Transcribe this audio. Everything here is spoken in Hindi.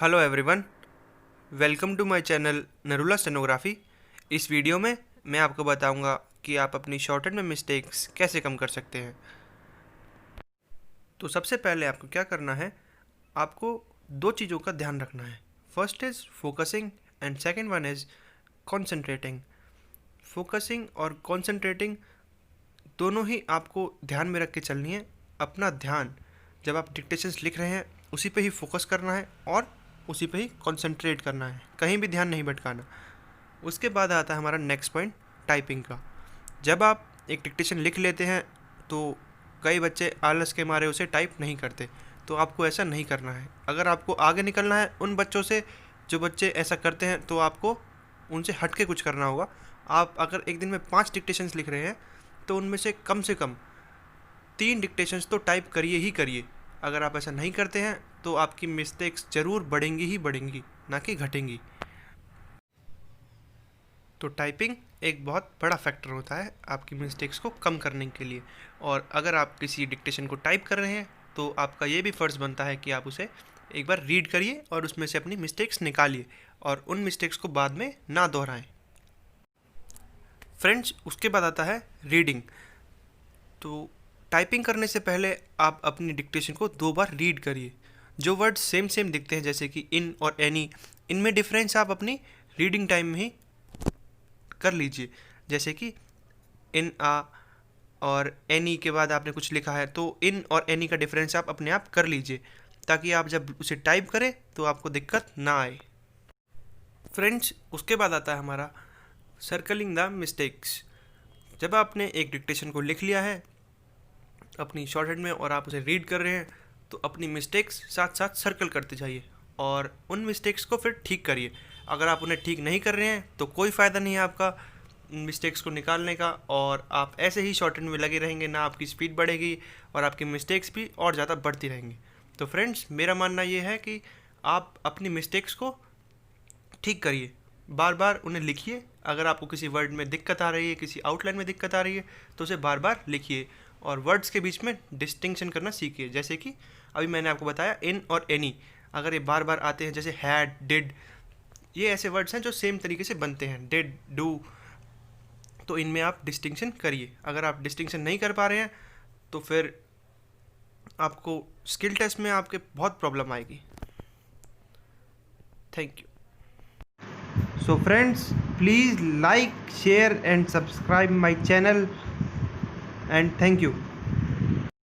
Hello everyone, welcome to my channel Narula stenography. इस वीडियो में मैं आपको बताऊंगा कि आप अपनी शॉर्टहैंड में मिस्टेक्स कैसे कम कर सकते हैं। तो सबसे पहले आपको क्या करना है, आपको दो चीज़ों का ध्यान रखना है। First is focusing and second one is concentrating. Focusing और कॉन्सेंट्रेटिंग दोनों ही आपको ध्यान में रख के चलनी है। अपना ध्यान जब आप डिक्टेशंस लिख रहे हैं उसी पे ही फोकस करना है और उसी पे ही कंसंट्रेट करना है, कहीं भी ध्यान नहीं भटकाना। उसके बाद आता है हमारा नेक्स्ट पॉइंट, टाइपिंग का। जब आप एक डिक्टेशन लिख लेते हैं तो कई बच्चे आलस के मारे उसे टाइप नहीं करते, तो आपको ऐसा नहीं करना है। अगर आपको आगे निकलना है उन बच्चों से जो बच्चे ऐसा करते हैं, तो आपको उनसे हट के कुछ करना होगा। आप अगर एक दिन में 5 डिक्टेशंस लिख रहे हैं तो उनमें से कम 3 डिक्टेशंस तो टाइप करिए ही करिए। अगर आप ऐसा नहीं करते हैं तो आपकी मिस्टेक्स ज़रूर बढ़ेंगी ही बढ़ेंगी, ना कि घटेंगी। तो टाइपिंग एक बहुत बड़ा फैक्टर होता है आपकी मिस्टेक्स को कम करने के लिए। और अगर आप किसी डिक्टेशन को टाइप कर रहे हैं तो आपका ये भी फ़र्ज़ बनता है कि आप उसे एक बार रीड करिए और उसमें से अपनी मिस्टेक्स निकालिए और उन मिस्टेक्स को बाद में ना दोहराएं। फ्रेंड्स, उसके बाद आता है रीडिंग। तो टाइपिंग करने से पहले आप अपनी डिक्टेशन को 2 बार रीड करिए। जो वर्ड सेम सेम दिखते हैं जैसे कि इन और एनी, इनमें डिफरेंस आप अपनी रीडिंग टाइम में ही कर लीजिए। जैसे कि इन आ और एनी के बाद आपने कुछ लिखा है तो इन और एनी का डिफरेंस आप अपने आप कर लीजिए, ताकि आप जब उसे टाइप करें तो आपको दिक्कत ना आए। फ्रेंड्स, उसके बाद आता है हमारा सर्कलिंग द मिस्टेक्स। जब आपने एक डिक्टेशन को लिख लिया है अपनी शॉर्टहैंड में और आप उसे रीड कर रहे हैं, तो अपनी मिस्टेक्स साथ साथ सर्कल करते जाइए और उन मिस्टेक्स को फिर ठीक करिए। अगर आप उन्हें ठीक नहीं कर रहे हैं तो कोई फ़ायदा नहीं है आपका मिस्टेक्स को निकालने का, और आप ऐसे ही शॉर्टहैंड में लगे रहेंगे, ना आपकी स्पीड बढ़ेगी और आपकी मिस्टेक्स भी और ज़्यादा बढ़ती रहेंगी। तो फ्रेंड्स, मेरा मानना ये है कि आप अपनी मिस्टेक्स को ठीक करिए, बार बार उन्हें लिखिए। अगर आपको किसी वर्ड में दिक्कत आ रही है, किसी आउटलाइन में दिक्कत आ रही है, तो उसे बार बार लिखिए और वर्ड्स के बीच में डिस्टिंक्शन करना सीखिए। जैसे कि अभी मैंने आपको बताया इन और एनी, अगर ये बार बार आते हैं जैसे हैड, डिड, ये ऐसे वर्ड्स हैं जो सेम तरीके से बनते हैं, डिड, डू, तो इनमें आप डिस्टिंक्शन करिए। अगर आप डिस्टिंक्शन नहीं कर पा रहे हैं तो फिर आपको स्किल टेस्ट में आपके बहुत प्रॉब्लम आएगी। Thank you. So friends, please like, share and subscribe my channel, and thank you.